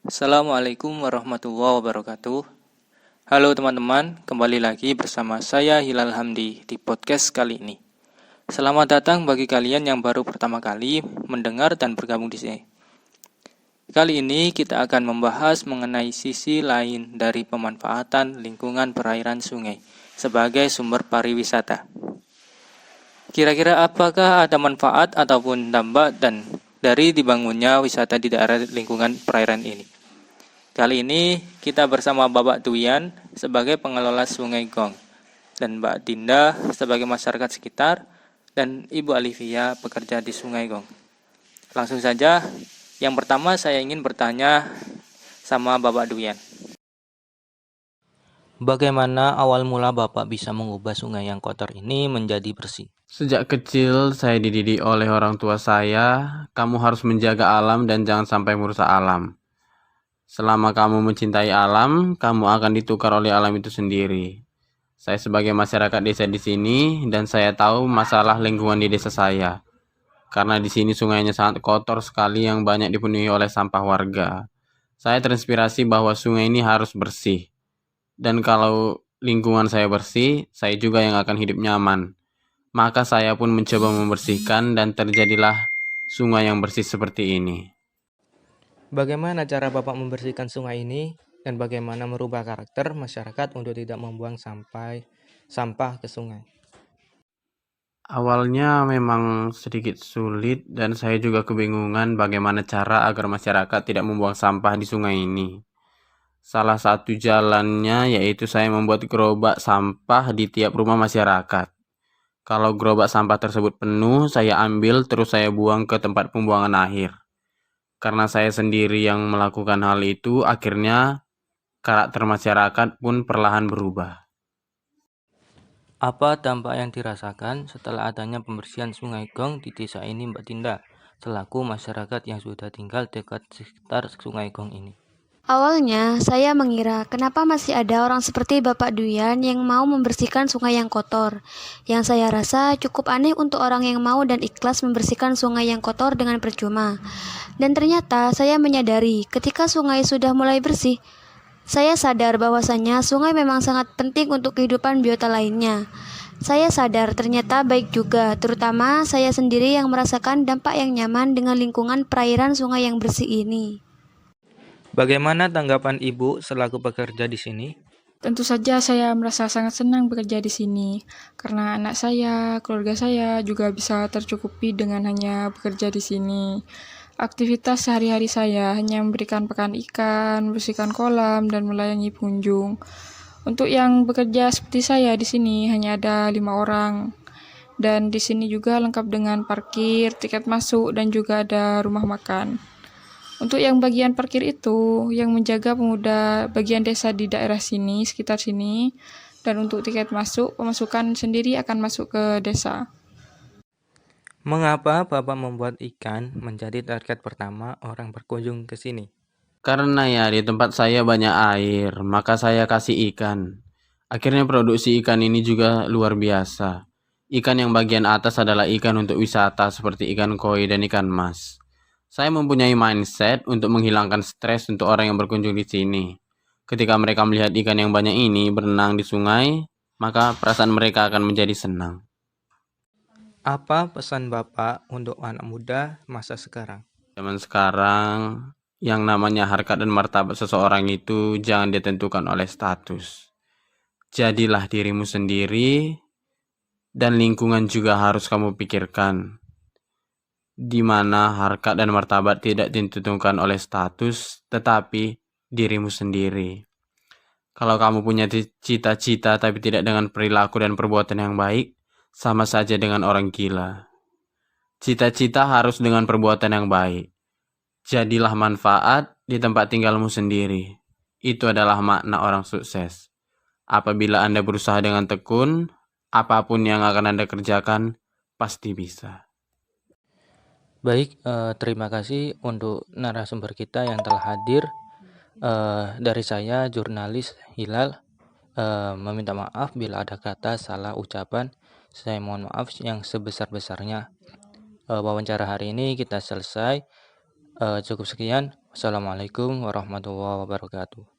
Assalamualaikum warahmatullahi wabarakatuh. Halo teman-teman, kembali lagi bersama saya Hilal Hamdi di podcast kali ini. Selamat datang bagi kalian yang baru pertama kali mendengar dan bergabung di sini. Kali ini kita akan membahas mengenai sisi lain dari pemanfaatan lingkungan perairan sungai sebagai sumber pariwisata. Kira-kira apakah ada manfaat ataupun dampak dan dari dibangunnya wisata di daerah lingkungan perairan ini? Kali ini kita bersama Bapak Duyan sebagai pengelola Sungai Gong dan Mbak Dinda sebagai masyarakat sekitar dan Ibu Alivia pekerja di Sungai Gong. Langsung saja, yang pertama saya ingin bertanya sama Bapak Duyan. Bagaimana awal mula Bapak bisa mengubah sungai yang kotor ini menjadi bersih? Sejak kecil saya dididik oleh orang tua saya, kamu harus menjaga alam dan jangan sampai merusak alam. Selama kamu mencintai alam, kamu akan ditukar oleh alam itu sendiri. Saya sebagai masyarakat desa di sini dan saya tahu masalah lingkungan di desa saya. Karena di sini sungainya sangat kotor sekali yang banyak dipenuhi oleh sampah warga. Saya terinspirasi bahwa sungai ini harus bersih. Dan kalau lingkungan saya bersih, saya juga yang akan hidup nyaman. Maka saya pun mencoba membersihkan dan terjadilah sungai yang bersih seperti ini. Bagaimana cara Bapak membersihkan sungai ini dan bagaimana merubah karakter masyarakat untuk tidak membuang sampah ke sungai? Awalnya memang sedikit sulit dan saya juga kebingungan bagaimana cara agar masyarakat tidak membuang sampah di sungai ini. Salah satu jalannya yaitu saya membuat gerobak sampah di tiap rumah masyarakat. Kalau gerobak sampah tersebut penuh, saya ambil terus saya buang ke tempat pembuangan akhir. Karena saya sendiri yang melakukan hal itu, akhirnya karakter masyarakat pun perlahan berubah. Apa dampak yang dirasakan setelah adanya pembersihan Sungai Gong di desa ini, Mbak Dinda, selaku masyarakat yang sudah tinggal dekat sekitar Sungai Gong ini? Awalnya, saya mengira kenapa masih ada orang seperti Bapak Duyan yang mau membersihkan sungai yang kotor. Yang saya rasa cukup aneh untuk orang yang mau dan ikhlas membersihkan sungai yang kotor dengan percuma. Dan ternyata saya menyadari ketika sungai sudah mulai bersih, saya sadar bahwasannya sungai memang sangat penting untuk kehidupan biota lainnya. Saya sadar ternyata baik juga, terutama saya sendiri yang merasakan dampak yang nyaman dengan lingkungan perairan sungai yang bersih ini. Bagaimana tanggapan Ibu selaku pekerja di sini? Tentu saja saya merasa sangat senang bekerja di sini, karena anak saya, keluarga saya juga bisa tercukupi dengan hanya bekerja di sini. Aktivitas sehari-hari saya hanya memberikan pakan ikan, membersihkan kolam, dan melayani pengunjung. Untuk yang bekerja seperti saya di sini hanya ada 5 orang. Dan di sini juga lengkap dengan parkir, tiket masuk, dan juga ada rumah makan. Untuk yang bagian parkir itu, yang menjaga pemuda bagian desa di daerah sini, sekitar sini, dan untuk tiket masuk, pemasukan sendiri akan masuk ke desa. Mengapa Bapak membuat ikan menjadi target pertama orang berkunjung ke sini? Karena ya di tempat saya banyak air, maka saya kasih ikan. Akhirnya produksi ikan ini juga luar biasa. Ikan yang bagian atas adalah ikan untuk wisata seperti ikan koi dan ikan mas. Saya mempunyai mindset untuk menghilangkan stres untuk orang yang berkunjung di sini. Ketika mereka melihat ikan yang banyak ini berenang di sungai, maka perasaan mereka akan menjadi senang. Apa pesan Bapak untuk anak muda masa sekarang? Zaman sekarang, yang namanya harkat dan martabat seseorang itu jangan ditentukan oleh status. Jadilah dirimu sendiri, dan lingkungan juga harus kamu pikirkan. Di mana harkat dan martabat tidak ditentukan oleh status, tetapi dirimu sendiri. Kalau kamu punya cita-cita tapi tidak dengan perilaku dan perbuatan yang baik, sama saja dengan orang gila. Cita-cita harus dengan perbuatan yang baik. Jadilah manfaat di tempat tinggalmu sendiri. Itu adalah makna orang sukses. Apabila Anda berusaha dengan tekun, apapun yang akan Anda kerjakan, pasti bisa. Baik, terima kasih untuk narasumber kita yang telah hadir. Dari saya, jurnalis Hilal, meminta maaf bila ada kata salah ucapan. Saya mohon maaf yang sebesar-besarnya. Wawancara hari ini kita selesai. Cukup sekian. Wassalamualaikum warahmatullahi wabarakatuh.